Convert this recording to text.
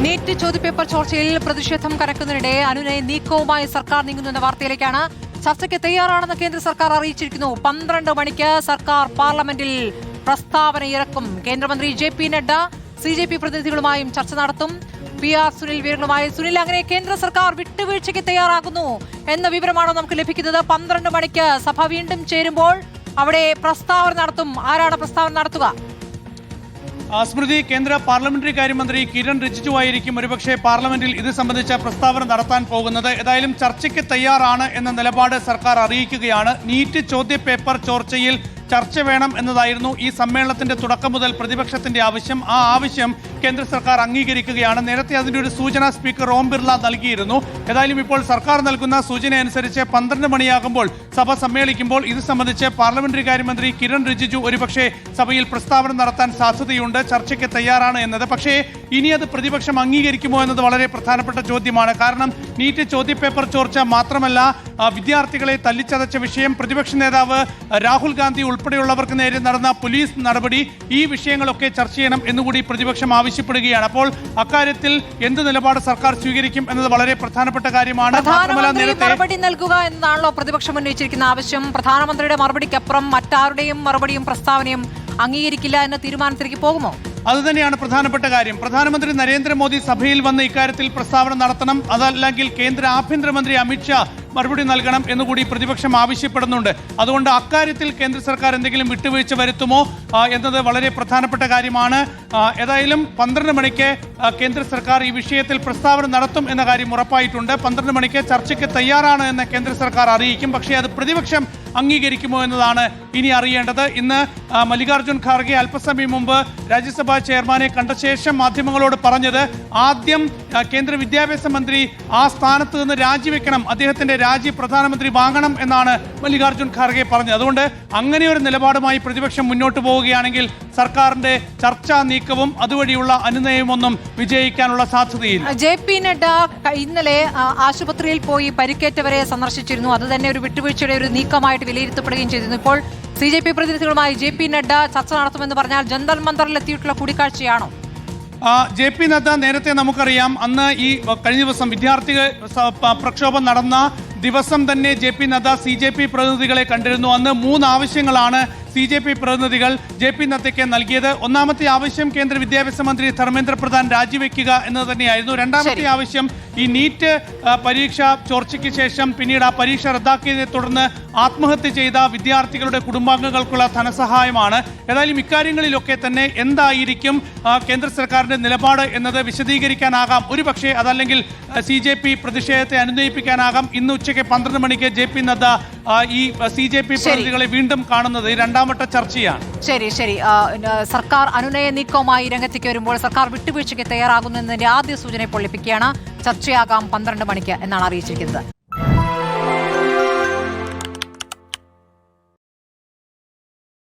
NEET ചോദ്യപേപ്പർ ചോർച്ചയിൽ പ്രതിഷേധം കനക്കുന്നതിനിടെ അനുനയ നീക്കവുമായി സർക്കാർ നീങ്ങുന്ന വാർത്തയിലേക്കാണ്. ചർച്ചയ്ക്ക് തയ്യാറാണെന്ന് കേന്ദ്ര സർക്കാർ അറിയിച്ചിരിക്കുന്നു. 12 മണിക്ക് സർക്കാർ പാർലമെന്റിൽ പ്രസ്താവന ഇറക്കും. കേന്ദ്രമന്ത്രി JP നഡ്ഡ CJP പ്രതിനിധികളുമായും ചർച്ച നടത്തും. PR സുനിൽ വിവരങ്ങളുമായി. സുനിൽ, അങ്ങനെ കേന്ദ്ര സർക്കാർ വിട്ടുവീഴ്ചയ്ക്ക് തയ്യാറാകുന്നു എന്ന വിവരമാണോ നമുക്ക് ലഭിക്കുന്നത്? 12 മണിക്ക് സഭ വീണ്ടും ചേരുമ്പോൾ അവിടെ പ്രസ്താവന നടത്തും. ആരാണ് പ്രസ്താവന നടത്തുക? സ്മൃതി, കേന്ദ്ര പാർലമെന്ററി കാര്യമന്ത്രി കിരൺ റിജിജു ആയിരിക്കും ഒരുപക്ഷെ പാർലമെന്റിൽ ഇത് സംബന്ധിച്ച പ്രസ്താവന നടത്താൻ പോകുന്നത്. ഏതായാലും ചർച്ചയ്ക്ക് തയ്യാറാണ് എന്ന നിലപാട് സർക്കാർ അറിയിക്കുകയാണ്. നീറ്റ് ചോദ്യപേപ്പർ ചോർച്ചയിൽ ചർച്ച വേണം എന്നതായിരുന്നു ഈ സമ്മേളനത്തിന്റെ തുടക്കം മുതൽ പ്രതിപക്ഷത്തിന്റെ ആവശ്യം. ആ ആവശ്യം കേന്ദ്ര സർക്കാർ അംഗീകരിക്കുകയാണ്. നേരത്തെ അതിന്റെ ഒരു സൂചന സ്പീക്കർ ഓം ബിർള നൽകിയിരുന്നു. ഏതായാലും ഇപ്പോൾ സർക്കാർ നൽകുന്ന സൂചന അനുസരിച്ച് 12 മണിയാകുമ്പോൾ സഭ സമ്മേളിക്കുമ്പോൾ ഇത് സംബന്ധിച്ച് പാർലമെന്ററി കാര്യമന്ത്രി കിരൺ റിജിജു ഒരുപക്ഷെ സഭയിൽ പ്രസ്താവന നടത്താൻ സാധ്യതയുണ്ട്. ചർച്ചയ്ക്ക് തയ്യാറാണ് എന്നത്. പക്ഷേ ഇനി അത് പ്രതിപക്ഷം അംഗീകരിക്കുമോ എന്നത് വളരെ പ്രധാനപ്പെട്ട ചോദ്യമാണ്. കാരണം നീറ്റ് ചോദ്യപേപ്പർ ചോർച്ച മാത്രമല്ല, വിദ്യാർത്ഥികളെ തല്ലിച്ചതച്ച വിഷയം, പ്രതിപക്ഷ നേതാവ് രാഹുൽ ഗാന്ധി ഉൾപ്പെടെയുള്ളവർക്ക് നേരെ നടന്ന പോലീസ് നടപടി, ഈ വിഷയങ്ങളൊക്കെ ചർച്ച ചെയ്യണം എന്നുകൂടി പ്രതിപക്ഷം ആവശ്യപ്പെടുകയാണ്. അപ്പോൾ അക്കാര്യത്തിൽ എന്ത് നിലപാട് സർക്കാർ സ്വീകരിക്കും എന്നത് വളരെ പ്രധാനപ്പെട്ട കാര്യമാണ്. മറുപടി നൽകുക എന്നതാണല്ലോ പ്രതിപക്ഷം ഉന്നയിച്ചിരിക്കുന്ന ആവശ്യം. പ്രധാനമന്ത്രിയുടെ മറുപടിക്കപ്പുറം മറ്റാരുടെയും മറുപടിയും പ്രസ്താവനയും അംഗീകരിക്കില്ല എന്ന തീരുമാനത്തിലേക്ക് പോകുമോ? അതുതന്നെയാണ് പ്രധാനപ്പെട്ട കാര്യം. പ്രധാനമന്ത്രി നരേന്ദ്രമോദി സഭയിൽ വന്ന് ഇക്കാര്യത്തിൽ പ്രസ്താവന നടത്തണം. അതല്ലെങ്കിൽ കേന്ദ്ര ആഭ്യന്തരമന്ത്രി അമിത്ഷാ മറുപടി നൽകണം എന്നുകൂടി പ്രതിപക്ഷം ആവശ്യപ്പെടുന്നുണ്ട്. അതുകൊണ്ട് അക്കാര്യത്തിൽ കേന്ദ്ര സർക്കാർ എന്തെങ്കിലും വിട്ടുവീഴ്ച വരുത്തുമോ എന്നത് വളരെ പ്രധാനപ്പെട്ട കാര്യമാണ്. ഏതായാലും 12 മണിക്ക് കേന്ദ്ര സർക്കാർ ഈ വിഷയത്തിൽ പ്രസ്താവന നടത്തും എന്ന കാര്യം ഉറപ്പായിട്ടുണ്ട്. 12 മണിക്ക് ചർച്ചയ്ക്ക് തയ്യാറാണ് എന്ന് കേന്ദ്ര സർക്കാർ അറിയിക്കും. പക്ഷേ അത് പ്രതിപക്ഷം അംഗീകരിക്കുമോ എന്നതാണ് ഇനി അറിയേണ്ടത്. ഇന്ന് മല്ലികാർജ്ജുൻ ഖാർഗെ അല്പസമയം മുമ്പ് രാജ്യസഭാ ചെയർമാനെ കണ്ട ശേഷം മാധ്യമങ്ങളോട് പറഞ്ഞത് ആദ്യം കേന്ദ്ര വിദ്യാഭ്യാസ മന്ത്രി ആ സ്ഥാനത്ത് നിന്ന് രാജിവെക്കണം, അദ്ദേഹത്തിന്റെ രാജി പ്രധാനമന്ത്രി വാങ്ങണം എന്നാണ് മല്ലികാർജ്ജുൻ ഖാർഗെ പറഞ്ഞത്. അതുകൊണ്ട് അങ്ങനെ ഒരു നിലപാടുമായി പ്രതിപക്ഷം മുന്നോട്ട് പോവുകയാണെങ്കിൽ സർക്കാരിന്റെ ചർച്ചാ നീക്കവും അതുവഴിയുള്ള അനുനയമൊന്നും വിജയിക്കാനുള്ള സാധ്യതയില്ല. JP നഡ്ഡ ഇന്നലെ ആശുപത്രിയിൽ പോയി പരിക്കേറ്റവരെ സന്ദർശിച്ചിരുന്നു. അത് തന്നെ ഒരു വിട്ടുവീഴ്ചയുടെ ഒരു നീക്കമായിട്ട് വിലയിരുത്തപ്പെടുകയും ചെയ്തിരുന്നു. ഇപ്പോൾ CJP പ്രതിനിധികളുമായി JP നഡ്ഡ ചർച്ച നടത്തുമെന്ന് പറഞ്ഞാൽ ജന്തർ മന്ദറിൽ എത്തിയിട്ടുള്ള കൂടിക്കാഴ്ചയാണോ? JP നദ്ദ നേരത്തെ നമുക്കറിയാം, അന്ന് ഈ കഴിഞ്ഞ ദിവസം വിദ്യാർത്ഥികൾ പ്രക്ഷോഭം നടന്ന ദിവസം തന്നെ JP നദ്ദ CJP പ്രതിനിധികളെ കണ്ടിരുന്നു. അന്ന് 3 ആവശ്യങ്ങളാണ് CJP പ്രതിനിധികൾ JP നദ്ദയ്ക്ക് നൽകിയത്. ഒന്നാമത്തെ ആവശ്യം കേന്ദ്ര വിദ്യാഭ്യാസ മന്ത്രി ധർമ്മേന്ദ്ര പ്രധാൻ രാജിവെക്കുക എന്നത് തന്നെയായിരുന്നു. രണ്ടാമത്തെ ആവശ്യം ഈ നീറ്റ് പരീക്ഷ ചോർച്ചയ്ക്ക് ശേഷം പിന്നീട് ആ പരീക്ഷ റദ്ദാക്കിയതിനെ തുടർന്ന് ആത്മഹത്യ ചെയ്ത വിദ്യാർത്ഥികളുടെ കുടുംബാംഗങ്ങൾക്കുള്ള ധനസഹായമാണ്. ഏതായാലും ഇക്കാര്യങ്ങളിലൊക്കെ തന്നെ എന്തായിരിക്കും കേന്ദ്ര സർക്കാരിന്റെ നിലപാട് എന്നത് വിശദീകരിക്കാനാകാം. ഒരുപക്ഷെ അതല്ലെങ്കിൽ CJP പ്രതിഷേധത്തെ അനുനയിപ്പിക്കാനാകാം. ഇന്ന് ഉച്ചയ്ക്ക് 12 മണിക്ക് JP നദ്ദ ഈ CJP പ്രതിനിധികളെ വീണ്ടും കാണുന്നത് രണ്ടാമത്തെ ചർച്ചയാണ്. ശരി. സർക്കാർ അനുനയ നീക്കവുമായി രംഗത്തേക്ക് വരുമ്പോൾ സർക്കാർ വിട്ടുവീഴ്ചയ്ക്ക് തയ്യാറാകുന്നതിന്റെ ആദ്യ സൂചന ഇപ്പോൾ ലഭിക്കുകയാണ്. ചർച്ചയാകാം 12 മണിക്ക് എന്നാണ് അറിയിച്ചിരിക്കുന്നത്.